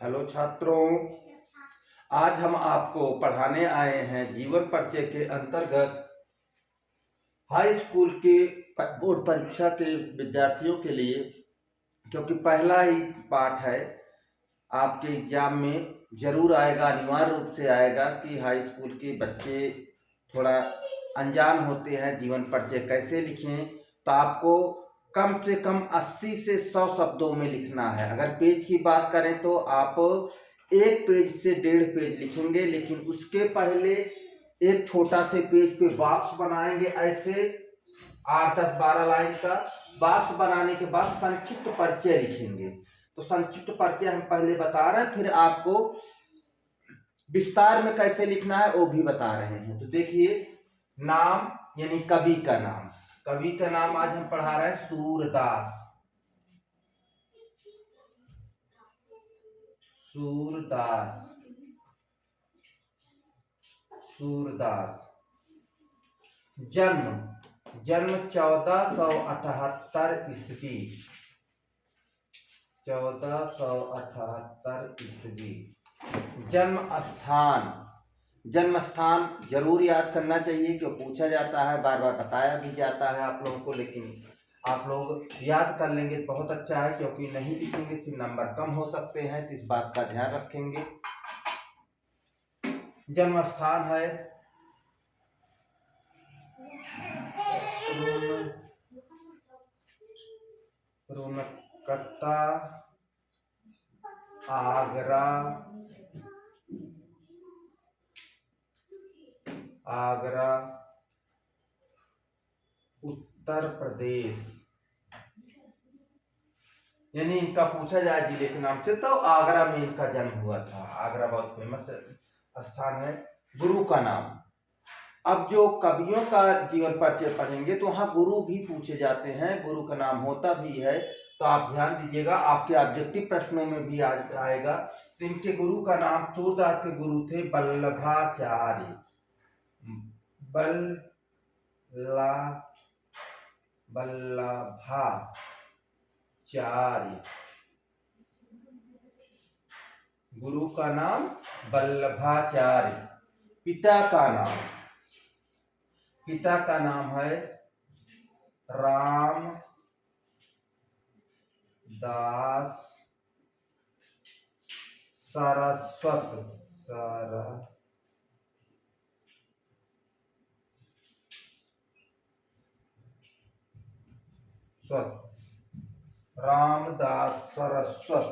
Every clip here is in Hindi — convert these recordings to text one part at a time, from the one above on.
हेलो छात्रों, आज हम आपको पढ़ाने आए हैं जीवन परिचय के अंतर्गत हाई स्कूल के बोर्ड परीक्षा के विद्यार्थियों के लिए, क्योंकि पहला ही पाठ है। आपके एग्जाम में जरूर आएगा, अनिवार्य रूप से आएगा कि हाई स्कूल के बच्चे थोड़ा अनजान होते हैं, जीवन परिचय कैसे लिखें। तो आपको कम से कम 80 से 100 शब्दों में लिखना है। अगर पेज की बात करें तो आप 1 पेज से 1.5 पेज लिखेंगे, लेकिन उसके पहले एक छोटा से पेज पे बॉक्स बनाएंगे। ऐसे 8, 10, 12 लाइन का बॉक्स बनाने के बाद संक्षिप्त परिचय लिखेंगे। तो संक्षिप्त परिचय हम पहले बता रहे हैं, फिर आपको विस्तार में कैसे लिखना है वो भी बता रहे हैं। तो देखिए, नाम यानी कवि का नाम। कवि का नाम आज हम पढ़ा रहे हैं सूरदास। सूरदास, सूरदास। जन्म 1478 ईस्वी। 1478 ईस्वी। जन्म स्थान जरूर याद करना चाहिए, क्यों पूछा जाता है, बार बार बताया भी जाता है आप लोगों को, लेकिन आप लोग याद कर लेंगे बहुत अच्छा है, क्योंकि नहीं लिखेंगे फिर नंबर कम हो सकते हैं, तो इस बात का ध्यान रखेंगे। जन्म स्थान है रोनकता, आगरा, उत्तर प्रदेश। यानी इनका पूछा जाए जिले के नाम से तो आगरा में इनका जन्म हुआ था। आगरा बहुत फेमस स्थान है। गुरु का नाम। अब जो कवियों का जीवन परिचय पढ़ेंगे तो वहां गुरु भी पूछे जाते हैं, गुरु का नाम होता भी है। तो आप ध्यान दीजिएगा, आपके ऑब्जेक्टिव प्रश्नों में भी आएगा। तो इनके गुरु का नाम, सूरदास के गुरु थे बल्लभाचार्य। बल्लभाचार्य, गुरु का नाम बल्लभाचार्य। पिता का नाम है रामदास सारस्वत। रामदास सारस्वत।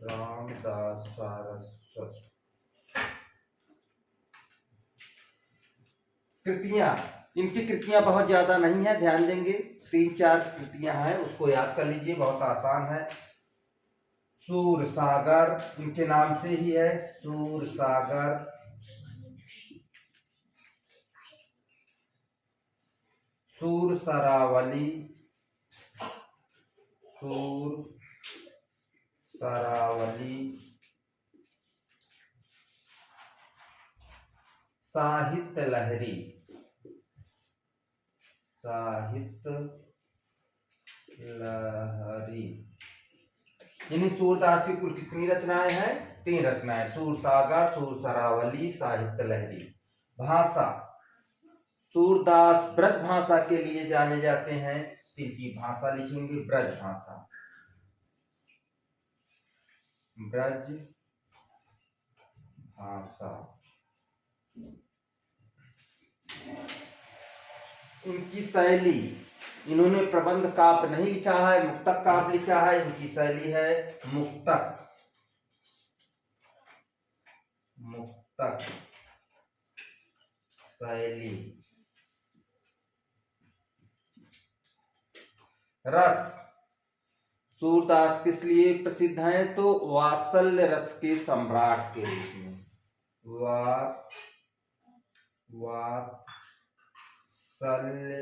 रामदास सारस्वत। कृतियां, इनकी कृतियां बहुत ज्यादा नहीं है, ध्यान देंगे। 3-4 कृतियां हैं, उसको याद कर लीजिए, बहुत आसान है। सूर सागर इनके नाम से ही है, सूर सागर। सूर सरावली, साहित्य लहरी, यानी सूरदास की कुल कितनी रचनाएं हैं? 3 रचनाएं, सूर सागर, सूर सरावली, साहित्य लहरी। भाषा, सूरदास ब्रज भाषा के लिए जाने जाते हैं। इनकी भाषा लिखेंगे ब्रज भाषा। ब्रज भाषा। इनकी शैली, इन्होंने प्रबंध काव्य नहीं लिखा है, मुक्तक काव्य लिखा है। इनकी शैली है मुक्तक शैली। रस, सूरदास किस लिए प्रसिद्ध हैं? तो वात्सल्य रस के सम्राट के रूप में। वात्सल्य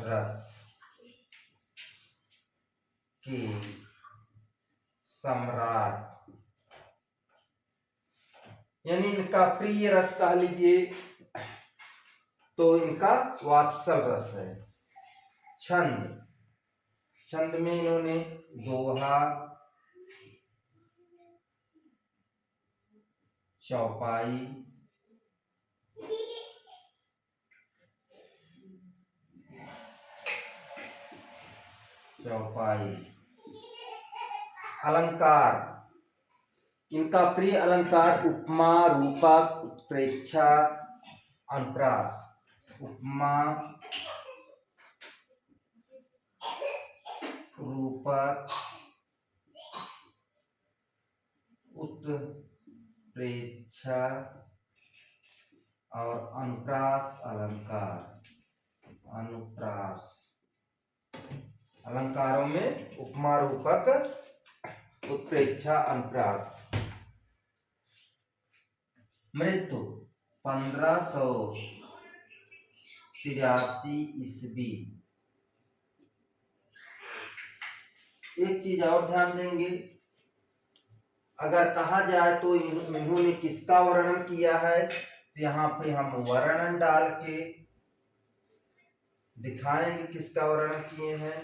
रस के सम्राट, यानी इनका प्रिय रस कह लीजिए तो इनका वात्सल रस है। छंद, छंद में इन्होंने दोहा, चौपाई, अलंकार, इनका प्रिय अलंकार उपमा, रूपक, उत्प्रेक्षा, अनुप्रास। उपमा, रूपक, उत्प्रेक्षा और अनुप्रास अलंकार। अनुप्रास अलंकारों में उपमा, रूपक, उत्प्रेक्षा, अनुप्रास। मृत्यु 1583 ईस्वी। एक चीज और ध्यान देंगे, अगर कहा जाए तो इन्होंने किसका वर्णन किया है, तो यहाँ पे हम वर्णन डाल के दिखाएंगे किसका वर्णन किए हैं।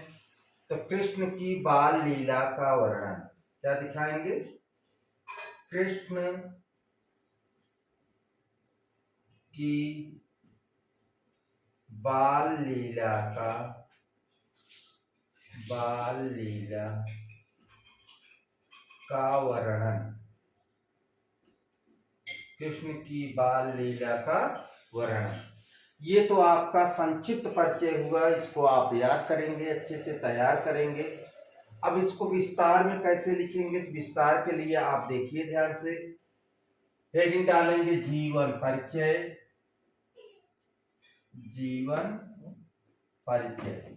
तो कृष्ण की बाल लीला का वर्णन, क्या दिखाएंगे? कृष्ण की बाल लीला का वर्णन, कृष्ण की बाल लीला का वर्णन। ये तो आपका संक्षिप्त परिचय हुआ, इसको आप याद करेंगे, अच्छे से तैयार करेंगे। अब इसको विस्तार में कैसे लिखेंगे, तो विस्तार के लिए आप देखिए ध्यान से। हेडिंग डालेंगे जीवन परिचय, जीवन परिचय।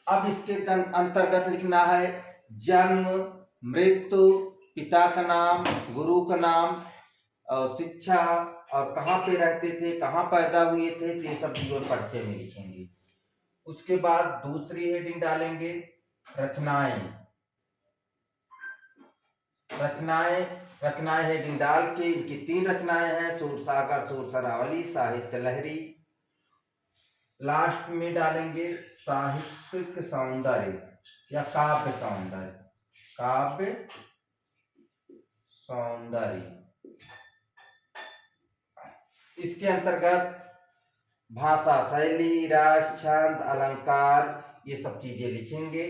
अब इसके अंतर्गत लिखना है जन्म, मृत्यु, पिता का नाम, गुरु का नाम, और शिक्षा, और कहाँ पे रहते थे, कहाँ पैदा हुए थे, तो ये सब जीवन परिचय में लिखेंगे। उसके बाद दूसरी हेडिंग डालेंगे रचनाएं। रचनाएं हेडिंग डाल के इनकी 3 रचनाएं हैं, सूरसागर, सूरसरावली, साहित्य लहरी। लास्ट में डालेंगे साहित्यिक सौंदर्य या काव्य सौंदर्य, काव्य सौंदर्य। इसके अंतर्गत भाषा शैली, रस, छंद, अलंकार, ये सब चीजें लिखेंगे।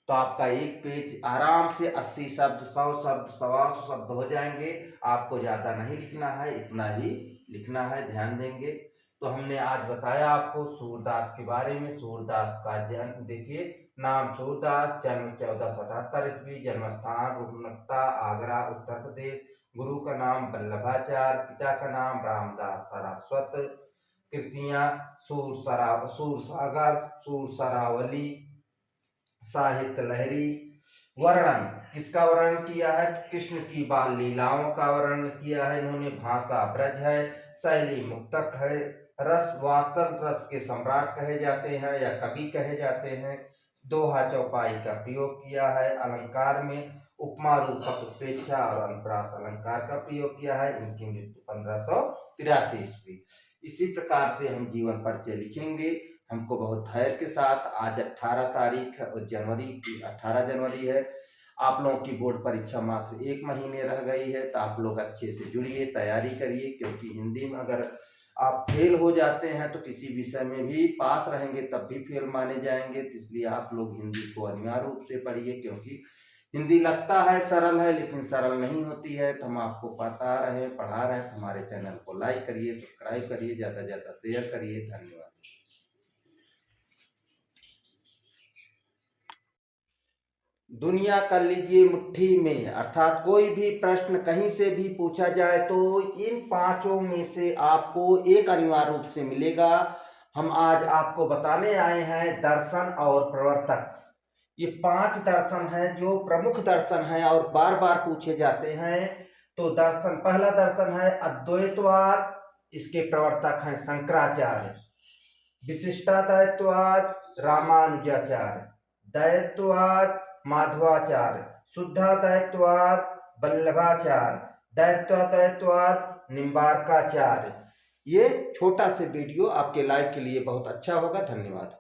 तो आपका एक पेज आराम से 80 शब्द, 100 शब्द, 125 शब्द हो जाएंगे। आपको ज्यादा नहीं लिखना है, इतना ही लिखना है, ध्यान देंगे। तो हमने आज बताया आपको सूरदास के बारे में। सूरदास का जन्म देखिए, नाम सूरदास, जन्म 1478 ईस्वी, जन्म स्थान रुकनक्ता, आगरा, उत्तर प्रदेश। गुरु का नाम वल्लभाचार्य, पिता का नाम रामदास सारस्वत। कृतियां सूरसागर, सूरसरावली, साहित्य लहरी। वर्णन, किसका वर्णन किया है? कृष्ण की बाल लीलाओं का वर्णन किया है इन्होंने। भाषा ब्रज है, शैली मुक्तक है, रस वातल रस के सम्राट कहे जाते हैं या कवि कहे जाते हैं। दोहा चौपाई का प्रयोग किया है। अलंकार में उपमा, रूपक, उत्प्रेक्षा और अनुप्रास अलंकार का प्रयोग किया है। इनकी मृत्यु 1583 ईस्वी। इसी प्रकार से हम जीवन परिचय लिखेंगे। हमको बहुत धैर्य के साथ, आज 18 तारीख है और जनवरी की 18 जनवरी है। आप लोगों की बोर्ड परीक्षा मात्र 1 महीने रह गई है, तो आप लोग अच्छे से जुड़िए, तैयारी करिए, क्योंकि हिंदी में अगर आप फेल हो जाते हैं तो किसी विषय में भी पास रहेंगे तब भी फेल माने जाएंगे। तो इसलिए आप लोग हिंदी को अनिवार्य रूप से पढ़िए, क्योंकि हिंदी लगता है सरल है लेकिन सरल नहीं होती है। तो हम आपको पढ़ा रहे हैं। तो हमारे चैनल को लाइक करिए, सब्सक्राइब करिए, ज़्यादा से ज़्यादा शेयर करिए। धन्यवाद। दुनिया कर लीजिए मुट्ठी में, अर्थात कोई भी प्रश्न कहीं से भी पूछा जाए तो इन 5 में से आपको एक अनिवार्य रूप से मिलेगा। हम आज आपको बताने आए हैं दर्शन और प्रवर्तक। ये 5 दर्शन हैं जो प्रमुख दर्शन हैं और बार बार पूछे जाते हैं। तो दर्शन, पहला दर्शन है अद्वैतवाद, इसके प्रवर्तक हैं शंकराचार्य। विशिष्टाद्वैतवाद रामानुजाचार्य, द्वैतवाद माधवाचार्य, शुद्धाद्वैतवाद वल्लभाचार्य, दैत्याद्वैतवाद निम्बार्काचार्य। ये छोटा से वीडियो आपके लाइफ के लिए बहुत अच्छा होगा। धन्यवाद।